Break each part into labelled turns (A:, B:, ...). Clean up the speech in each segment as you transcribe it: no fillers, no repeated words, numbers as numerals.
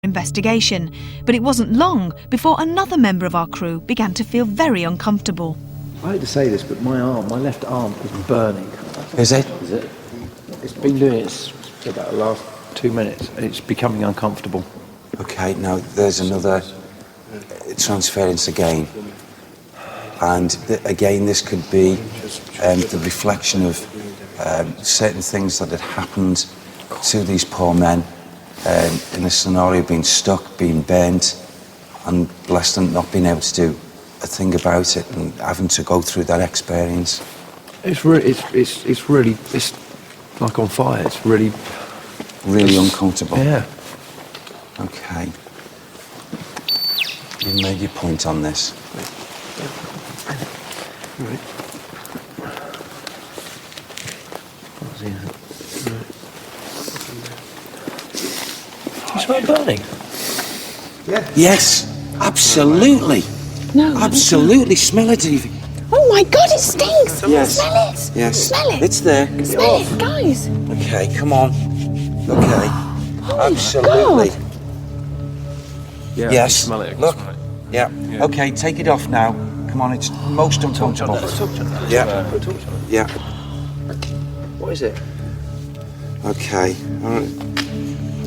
A: investigation, but it wasn't long before another member of our crew began to feel very uncomfortable.
B: I hate to say this, but my left arm is burning.
C: Is it?
B: Is it? It's been doing it for about the last 2 minutes, and it's becoming uncomfortable.
C: Okay, now there's another transference again. And again, this could be the reflection of certain things that had happened to these poor men in a scenario, being stuck, being burnt, and blessed and not being able to do a thing about it and having to go through that experience.
B: It's really like on fire. It's really
C: uncomfortable.
B: Yeah.
C: Okay. You made your point on this.
B: Right. Do you smell burning?
C: Yeah. Yes, absolutely.
D: No.
C: Absolutely. Smell it, Evie.
D: Oh my God, it stinks!
C: Yes.
D: Smell it!
C: Yes.
D: Smell it!
C: It's there.
D: Smell it, guys!
C: Okay, come on. Okay.
D: Oh
C: Absolutely.
D: My God.
B: Yeah.
C: Yes.
B: Smell it.
C: Look.
B: Smell it.
C: Yeah. Okay, take it off now. Come on, it's most uncomfortable.
B: Let's talk to it.
C: Yeah.
B: Put a torch on it.
C: Yeah.
B: What is it?
C: Okay. All right.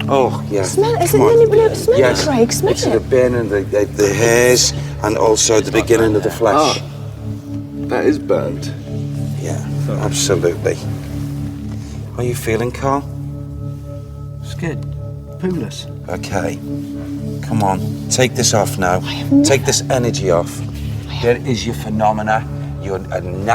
C: Oh, yeah.
D: Smell it. Is it
C: Come on.
D: anybody able to smell
C: Yes.
D: it, Craig? Smell
C: It's
D: it.
C: the burning, the hairs, and also the beginning of the flesh.
E: That is burnt.
C: Yeah, absolutely. How are you feeling, Carl?
B: Scared. Pooless.
C: Okay. Come on, take this off now. Take this energy off. There is your phenomena. You're an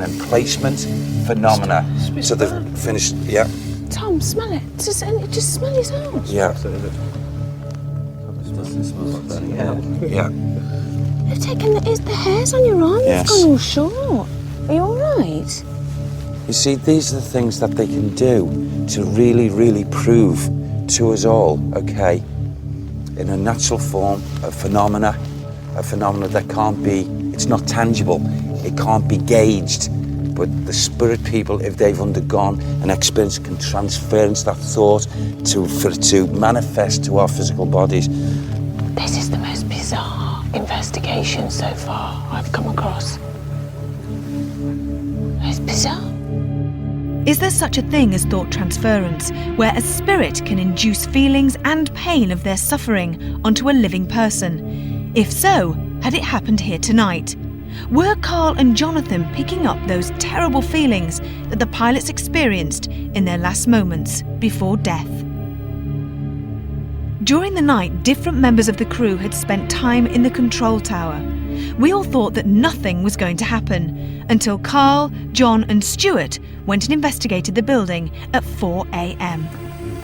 C: emplacement phenomena. So the finished. Yeah.
D: Tom, smell it. Just smell his arms.
C: Yeah. Yeah.
D: They've taken the hairs on your arm.
C: Yes.
D: They've gone all short. Are you all right?
C: You see, these are the things that they can do to really, really prove to us all, okay, in a natural form, a phenomena that can't be, it's not tangible, it can't be gauged, but the spirit people, if they've undergone an experience, can transference that thought for it to manifest to our physical bodies.
D: This is the most bizarre investigation so far I've come across. It's bizarre.
A: Is there such a thing as thought transference, where a spirit can induce feelings and pain of their suffering onto a living person? If so, had it happened here tonight? Were Carl and Jonathan picking up those terrible feelings that the pilots experienced in their last moments before death? During the night, different members of the crew had spent time in the control tower. We all thought that nothing was going to happen until Carl, John and Stuart went and investigated the building at 4 a.m.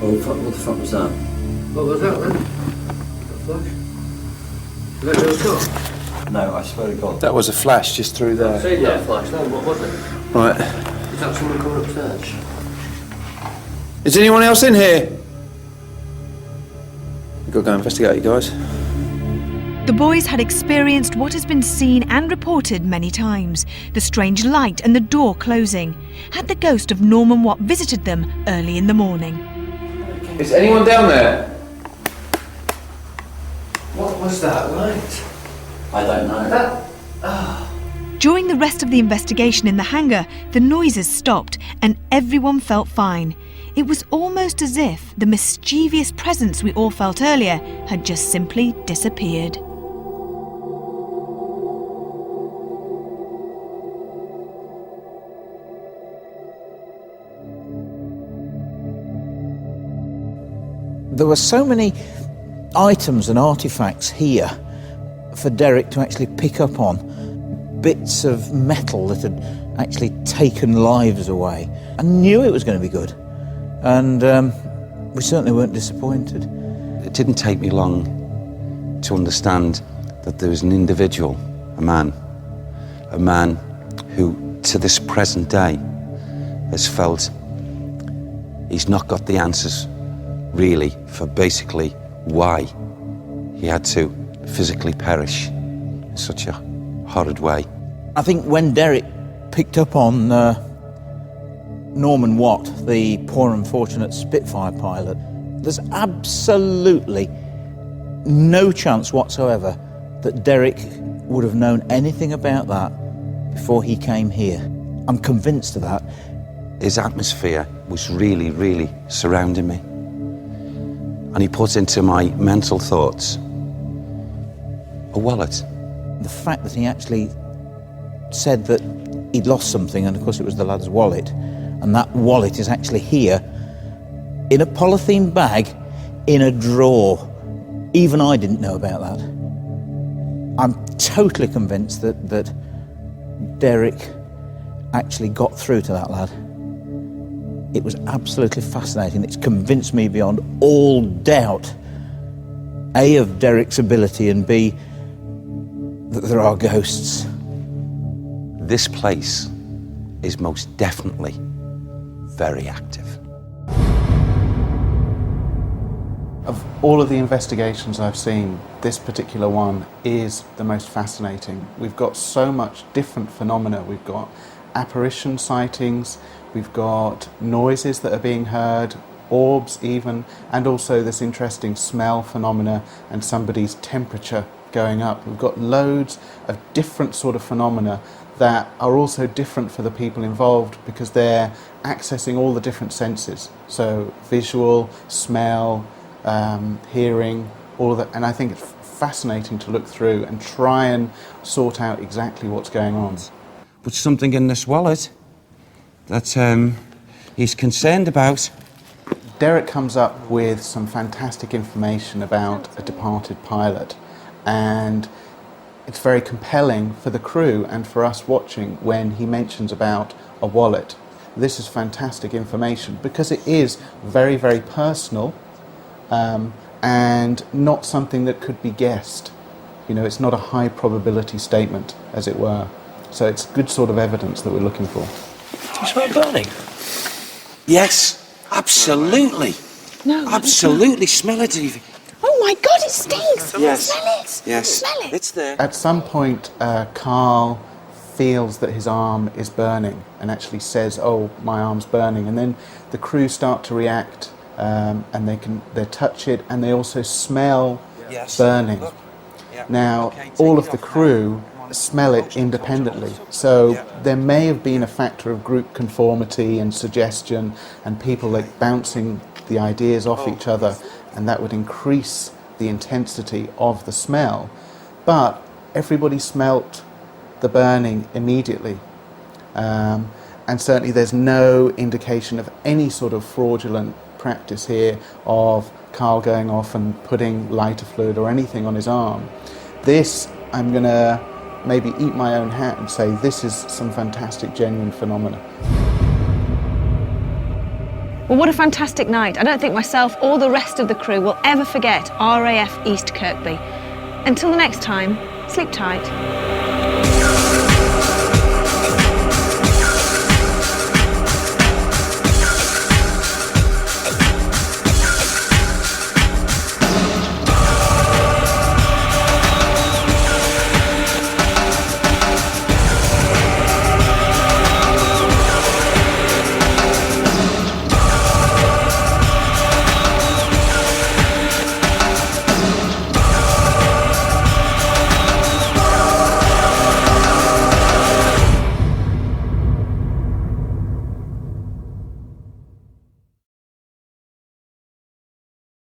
F: Oh, what the fuck was that?
E: What was that then? A flash? Is that your car?
F: No, I swear to God.
B: That was a flash just through there.
E: See that flash then? What was it?
B: Right.
E: Is that someone coming upstairs?
B: Is anyone else in here? We've got to go investigate, you guys.
A: The boys had experienced what has been seen and reported many times, the strange light and the door closing. Had the ghost of Norman Watt visited them early in the morning?
B: Is anyone down there?
E: What was that light?
F: I don't know.
A: During the rest of the investigation in the hangar, the noises stopped and everyone felt fine. It was almost as if the mischievous presence we all felt earlier had just simply disappeared.
G: There were so many items and artefacts here for Derek to actually pick up on. Bits of metal that had actually taken lives away. I knew it was going to be good. And we certainly weren't disappointed.
C: It didn't take me long to understand that there was an individual, a man who, to this present day, has felt he's not got the answers, really, for basically why he had to physically perish in such a horrid way.
G: I think when Derek picked up on Norman Watt, the poor unfortunate Spitfire pilot, There's absolutely no chance whatsoever that Derek would have known anything about that before he came here. I'm convinced of that.
C: His atmosphere was really, really surrounding me. And he put into my mental thoughts a wallet.
G: The fact that he actually said that he'd lost something, and of course it was the lad's wallet, and that wallet is actually here in a polythene bag in a drawer. Even I didn't know about that. I'm totally convinced that Derek actually got through to that lad. It was absolutely fascinating. It's convinced me beyond all doubt, A, of Derek's ability, and B, that there are ghosts.
C: This place is most definitely very active.
H: Of all of the investigations I've seen, this particular one is the most fascinating. We've got so much different phenomena. We've got apparition sightings, we've got noises that are being heard, orbs even, and also this interesting smell phenomena and somebody's temperature going up. We've got loads of different sort of phenomena that are also different for the people involved because they're accessing all the different senses. So visual, smell, hearing, all of that. And I think it's fascinating to look through and try and sort out exactly what's going on.
C: But something in this wallet that he's concerned about.
H: Derek comes up with some fantastic information about a departed pilot, and it's very compelling for the crew and for us watching when he mentions about a wallet. This is fantastic information because it is very, very personal and not something that could be guessed. You know, it's not a high probability statement, as it were. So it's good sort of evidence that we're looking for.
B: Do you smell burning?
C: Yes, absolutely.
D: No.
C: Absolutely. Smell it, Evie.
D: Oh my God, it stinks.
C: Yes.
D: Smell it.
C: Yes.
D: Smell it.
C: It's there.
H: At some point, Carl feels that his arm is burning and actually says, "Oh, my arm's burning," and then the crew start to react and they touch it and they also smell burning.
C: Look. Yeah.
H: Now,
C: Okay, take
H: all
C: it
H: of the
C: off.
H: crew smell it independently, so there may have been a factor of group conformity and suggestion and people like bouncing the ideas off each other, and that would increase the intensity of the smell. But everybody smelt the burning immediately, and certainly there's no indication of any sort of fraudulent practice here of Carl going off and putting lighter fluid or anything on his arm. This, I'm going to maybe eat my own hat and say this is some fantastic, genuine phenomena.
A: Well, what a fantastic night. I don't think myself or the rest of the crew will ever forget RAF East Kirkby. Until the next time, sleep tight.